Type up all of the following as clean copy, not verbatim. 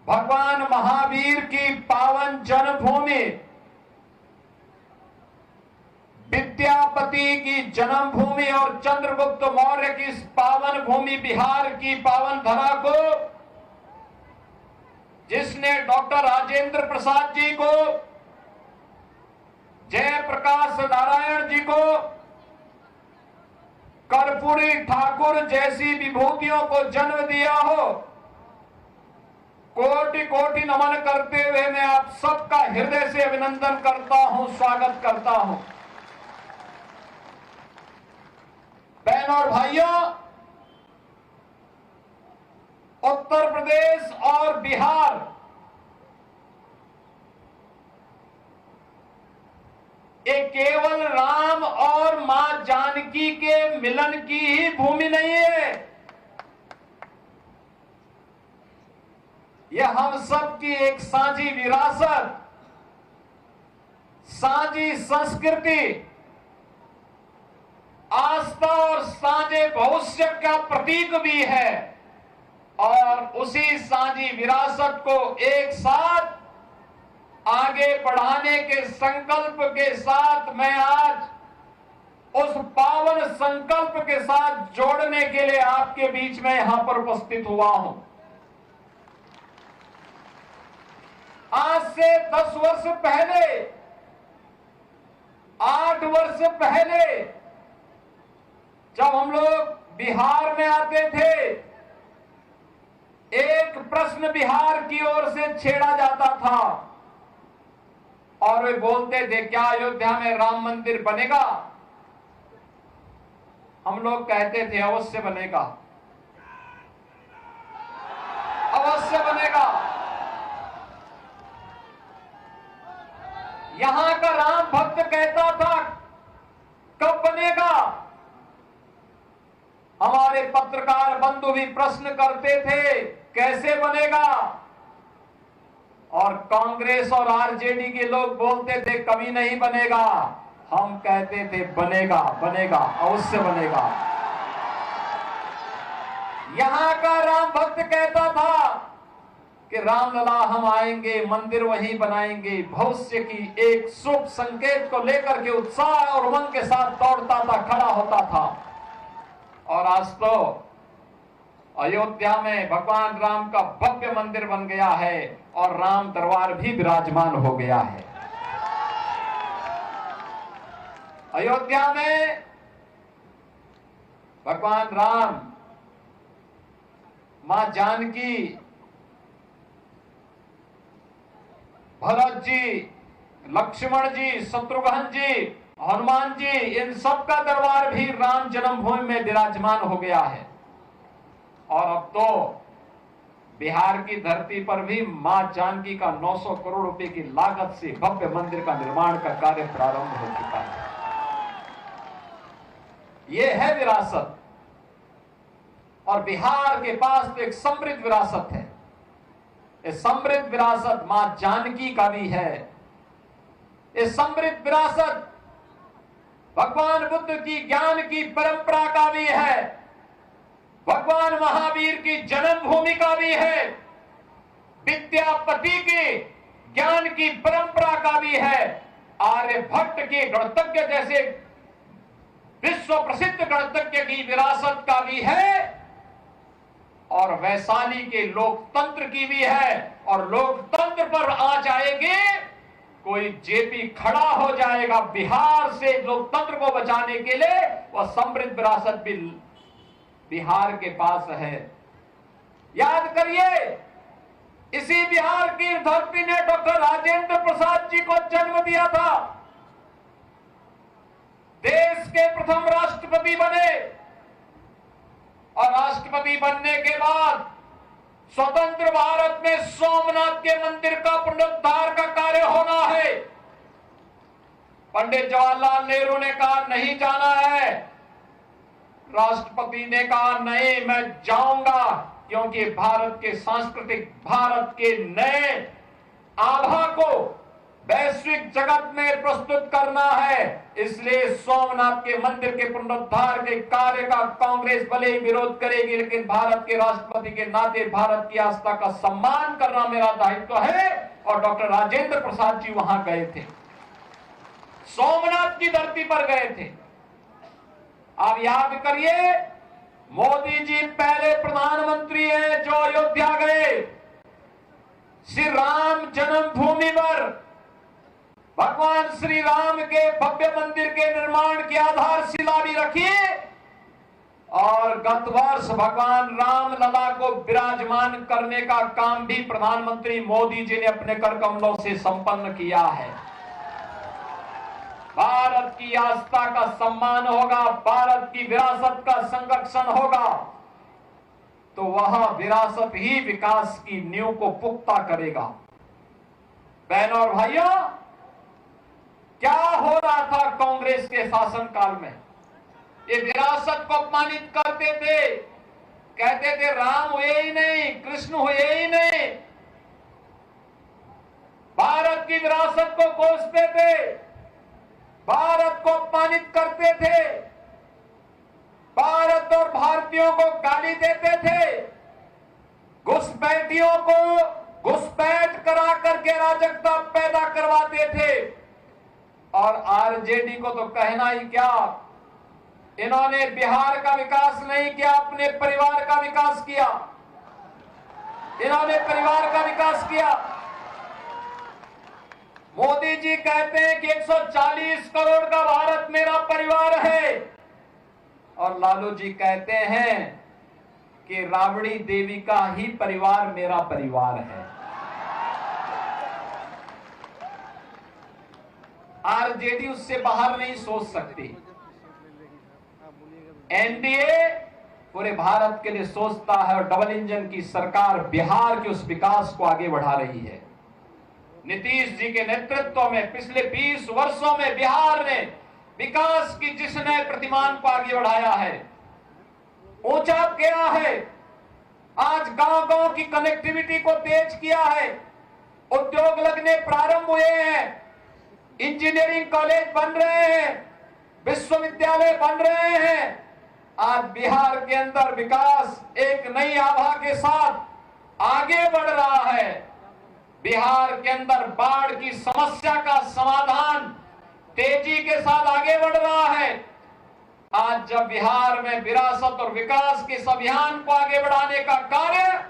भगवान महावीर की पावन जन्मभूमि, विद्यापति की जन्मभूमि और चंद्रगुप्त मौर्य की इस पावन भूमि बिहार की पावन धरा को, जिसने डॉक्टर राजेंद्र प्रसाद जी को, जयप्रकाश नारायण जी को, कर्पूरी ठाकुर जैसी विभूतियों को जन्म दिया हो, कोटि कोटि नमन करते हुए मैं आप सबका हृदय से अभिनंदन करता हूं, स्वागत करता हूं। बहनों और भाइयों, उत्तर प्रदेश और बिहार ये केवल राम और मां जानकी के मिलन की ही भूमि नहीं है, यह हम सब की एक साझी विरासत, साझी संस्कृति, आस्था और साझे भविष्य का प्रतीक भी है। और उसी साझी विरासत को एक साथ आगे बढ़ाने के संकल्प के साथ मैं आज उस पावन संकल्प के साथ जोड़ने के लिए आपके बीच में यहां पर उपस्थित हुआ हूं। आज से 10 वर्ष पहले, 8 वर्ष पहले जब हम लोग बिहार में आते थे, एक प्रश्न बिहार की ओर से छेड़ा जाता था और वे बोलते थे, क्या अयोध्या में राम मंदिर बनेगा? हम लोग कहते थे अवश्य बनेगा, अवश्य बनेगा। यहां का राम भक्त कहता था कब बनेगा? हमारे पत्रकार बंधु भी प्रश्न करते थे कैसे बनेगा? और कांग्रेस और आरजेडी के लोग बोलते थे कभी नहीं बनेगा। हम कहते थे बनेगा, बनेगा, अवश्य बनेगा। यहां का राम भक्त कहता था कि रामलला हम आएंगे, मंदिर वहीं बनाएंगे। भविष्य की एक शुभ संकेत को लेकर के उत्साह और उमंग के साथ दौड़ता था, खड़ा होता था। और आज तो अयोध्या में भगवान राम का भव्य मंदिर बन गया है और राम दरबार भी विराजमान हो गया है। अयोध्या में भगवान राम, मां जानकी, भरत जी, लक्ष्मण जी, शत्रुघ्न जी, हनुमान जी, इन सब का दरबार भी राम जन्मभूमि में विराजमान हो गया है। और अब तो बिहार की धरती पर भी मां जानकी का 900 करोड़ रुपए की लागत से भव्य मंदिर का निर्माण का कार्य प्रारंभ हो चुका है। यह है विरासत। और बिहार के पास तो एक समृद्ध विरासत है। इस समृद्ध विरासत मां जानकी का भी है। इस समृद्ध विरासत भगवान बुद्ध की ज्ञान की परंपरा का भी है, भगवान महावीर की जन्मभूमि का भी है, विद्यापति के ज्ञान की परंपरा का भी है, आर्यभट्ट के गणतज्ञ जैसे विश्व प्रसिद्ध गणतज्ञ की विरासत का भी है, और वैशाली के लोकतंत्र की भी है। और लोकतंत्र पर आ जाएंगे, कोई जेपी खड़ा हो जाएगा बिहार से लोकतंत्र को बचाने के लिए। वह समृद्ध विरासत भी बिहार के पास है। याद करिए, इसी बिहार की धरती ने डॉक्टर राजेंद्र प्रसाद जी को जन्म दिया था। देश के प्रथम राष्ट्रपति बने और राष्ट्रपति बनने के बाद स्वतंत्र भारत में सोमनाथ के मंदिर का पुनरुद्धार का कार्य होना है। पंडित जवाहरलाल नेहरू ने कहा नहीं जाना है, राष्ट्रपति ने कहा नहीं मैं जाऊंगा, क्योंकि भारत के सांस्कृतिक, भारत के नए आभा को वैश्विक जगत में प्रस्तुत करना है। इसलिए सोमनाथ के मंदिर के पुनरुद्धार के कार्य का कांग्रेस भले ही विरोध करेगी, लेकिन भारत के राष्ट्रपति के नाते भारत की आस्था का सम्मान करना मेरा दायित्व है। और डॉक्टर राजेंद्र प्रसाद जी वहां गए थे, सोमनाथ की धरती पर गए थे। आप याद करिए, मोदी जी पहले प्रधानमंत्री हैं जो अयोध्या गए, श्री राम जन्मभूमि पर भगवान श्री राम के भव्य मंदिर के निर्माण की आधारशिला भी रखी। और गत वर्ष भगवान राम लला को विराजमान करने का काम भी प्रधानमंत्री मोदी जी ने अपने कर कमलों से संपन्न किया है। भारत की आस्था का सम्मान होगा, भारत की विरासत का संरक्षण होगा, तो वह विरासत ही विकास की नींव को पुख्ता करेगा। बहनों और भाइयों, क्या हो रहा था कांग्रेस के शासनकाल में? ये विरासत को अपमानित करते थे, कहते थे राम हुए ही नहीं, कृष्ण हुए ही नहीं, भारत की विरासत को कोसते थे, भारत को अपमानित करते थे, भारत और भारतीयों को गाली देते थे, घुसपैठियों को घुसपैठ करा करके अराजकता पैदा करवाते थे। और आरजेडी को तो कहना ही क्या, इन्होंने बिहार का विकास नहीं किया, अपने परिवार का विकास किया। इन्होंने परिवार का विकास किया। मोदी जी कहते हैं कि 140 करोड़ का भारत मेरा परिवार है, और लालू जी कहते हैं कि राबड़ी देवी का ही परिवार मेरा परिवार है। आरजेडी उससे बाहर नहीं सोच सकती। एनडीए पूरे भारत के लिए सोचता है, और डबल इंजन की सरकार बिहार के उस विकास को आगे बढ़ा रही है। नीतीश जी के नेतृत्व में पिछले 20 वर्षों में बिहार ने विकास की जिस नए प्रतिमान को आगे बढ़ाया है, ऊंचा किया है। आज गांव-गांव की कनेक्टिविटी को तेज किया है, उद्योग लगने प्रारंभ हुए हैं, इंजीनियरिंग कॉलेज बन रहे हैं, विश्वविद्यालय बन रहे हैं। आज बिहार के अंदर विकास एक नई आभा के साथ आगे बढ़ रहा है। बिहार के अंदर बाढ़ की समस्या का समाधान तेजी के साथ आगे बढ़ रहा है। आज जब बिहार में विरासत और विकास के इस अभियान को आगे बढ़ाने का कार्य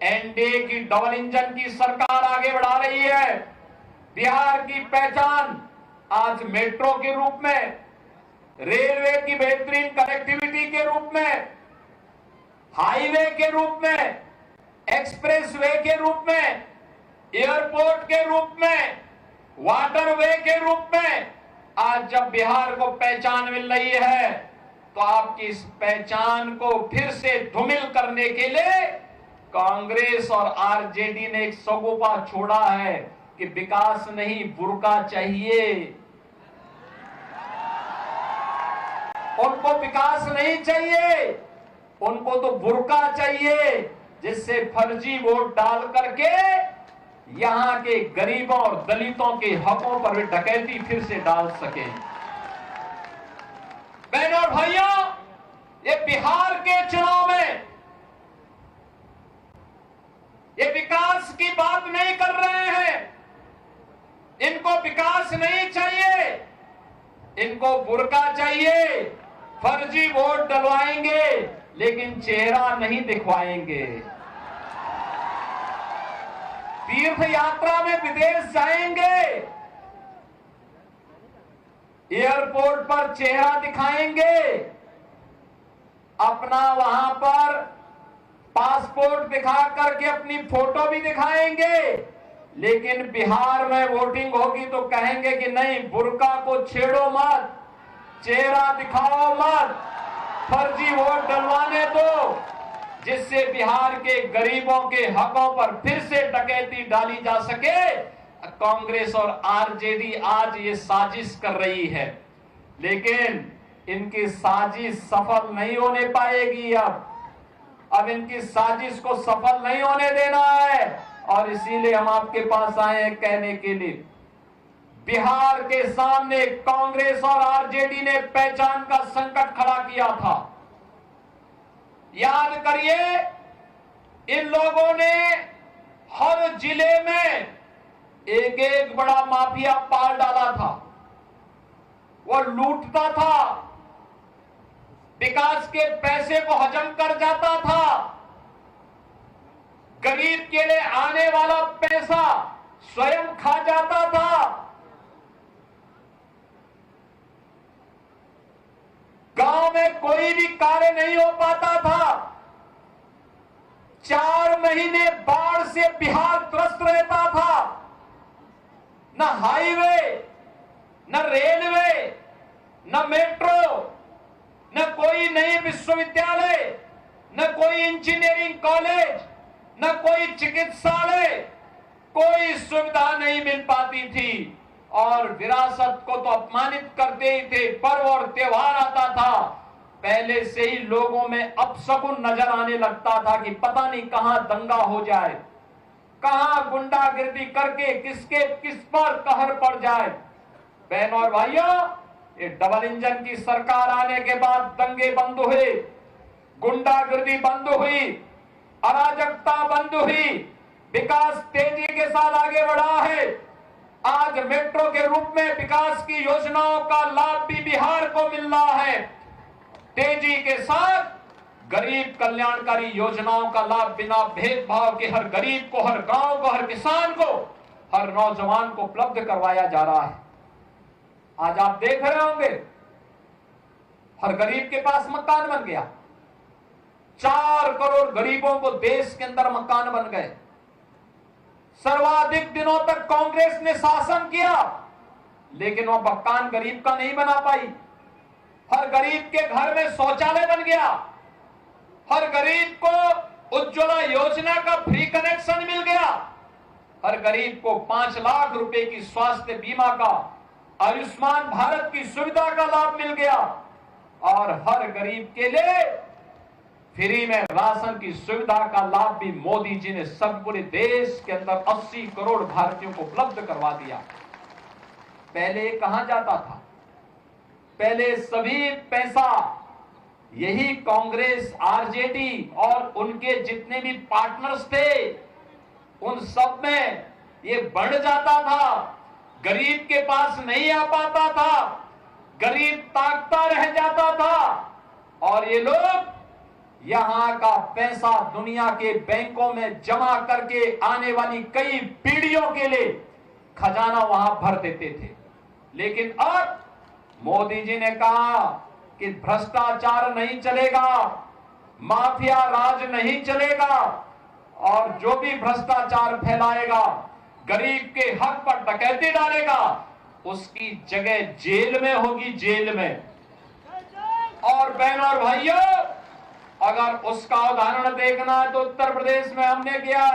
एनडीए की डबल इंजन की सरकार आगे बढ़ा रही है, बिहार की पहचान आज मेट्रो के रूप में, रेलवे की बेहतरीन कनेक्टिविटी के रूप में, हाईवे के रूप में, एक्सप्रेसवे के रूप में, एयरपोर्ट के रूप में, वाटरवे के रूप में आज जब बिहार को पहचान मिल रही है, तो आपकी इस पहचान को फिर से धूमिल करने के लिए कांग्रेस और आरजेडी ने एक सगोपा छोड़ा है कि विकास नहीं, बुर्का चाहिए। उनको विकास नहीं चाहिए, उनको तो बुर्का चाहिए, जिससे फर्जी वोट डाल करके यहां के गरीबों और दलितों के हकों पर भी डकैती फिर से डाल सके। बहनों और भाइयों, ये बिहार के चुनाव में ये विकास की बात नहीं कर रहे हैं। इनको विकास नहीं चाहिए, इनको बुर्का चाहिए। फर्जी वोट डलवाएंगे लेकिन चेहरा नहीं दिखवाएंगे। तीर्थ यात्रा में विदेश जाएंगे, एयरपोर्ट पर चेहरा दिखाएंगे, अपना वहां पर पासपोर्ट दिखा करके अपनी फोटो भी दिखाएंगे, लेकिन बिहार में वोटिंग होगी तो कहेंगे कि नहीं, बुर्का को छेड़ो मत, चेहरा दिखाओ मत, फर्जी वोट डलवाने दो, जिससे बिहार के गरीबों के हकों पर फिर से डकैती डाली जा सके। कांग्रेस और आरजेडी आज ये साजिश कर रही है, लेकिन इनकी साजिश सफल नहीं होने पाएगी। अब इनकी साजिश को सफल नहीं होने देना है। और इसीलिए हम आपके पास आए हैं कहने के लिए, बिहार के सामने कांग्रेस और आरजेडी ने पहचान का संकट खड़ा किया था। याद करिए, इन लोगों ने हर जिले में एक एक बड़ा माफिया पाल डाला था। वो लूटता था, विकास के पैसे को हजम कर जाता था, गरीब के लिए आने वाला पैसा स्वयं खा जाता था। गांव में कोई भी कार्य नहीं हो पाता था। 4 महीने बाढ़ से बिहार त्रस्त रहता था। न हाईवे, न रेलवे, न मेट्रो, न कोई नई विश्वविद्यालय, न कोई इंजीनियरिंग कॉलेज, न कोई चिकित्सालय, कोई सुविधा नहीं मिल पाती थी। और विरासत को तो अपमानित करते ही थे। पर्व और त्योहार आता था, पहले से ही लोगों में अपशकुन नजर आने लगता था कि पता नहीं कहां दंगा हो जाए, कहां गुंडागिर्दी करके किस पर कहर पड़ जाए। बहनों और भाइयों, ये डबल इंजन की सरकार आने के बाद दंगे बंद हुए, गुंडागिर्दी बंद हुई, अराजकता बंद हुई, विकास तेजी के साथ आगे बढ़ा है। आज मेट्रो के रूप में विकास की योजनाओं का लाभ भी बिहार को मिल रहा है। तेजी के साथ गरीब कल्याणकारी योजनाओं का लाभ बिना भेदभाव के हर गरीब को, हर गांव को, हर किसान को, हर नौजवान को उपलब्ध करवाया जा रहा है। आज आप देख रहे होंगे, हर गरीब के पास मकान बन गया। 4 करोड़ गरीबों को देश के अंदर मकान बन गए। सर्वाधिक दिनों तक कांग्रेस ने शासन किया, लेकिन वो मकान गरीब का नहीं बना पाई। हर गरीब के घर में शौचालय बन गया, हर गरीब को उज्ज्वला योजना का फ्री कनेक्शन मिल गया, हर गरीब को 5 लाख रुपए की स्वास्थ्य बीमा का, आयुष्मान भारत की सुविधा का लाभ मिल गया। और हर गरीब के लिए फ्री में राशन की सुविधा का लाभ भी मोदी जी ने सब पूरे देश के अंदर 80 करोड़ भारतीयों को उपलब्ध करवा दिया। पहले कहां जाता था? पहले सभी पैसा यही कांग्रेस, आरजेडी और उनके जितने भी पार्टनर्स थे, उन सब में ये बढ़ जाता था। गरीब के पास नहीं आ पाता था, गरीब ताकता रह जाता था। और ये लोग यहां का पैसा दुनिया के बैंकों में जमा करके आने वाली कई पीढ़ियों के लिए खजाना वहां भर देते थे। लेकिन अब मोदी जी ने कहा कि भ्रष्टाचार नहीं चलेगा, माफिया राज नहीं चलेगा, और जो भी भ्रष्टाचार फैलाएगा, गरीब के हक पर डकैती डालेगा, उसकी जगह जेल में होगी, जेल में। और बहनों और भाइयों, अगर उसका उदाहरण देखना है तो उत्तर प्रदेश में हमने किया है।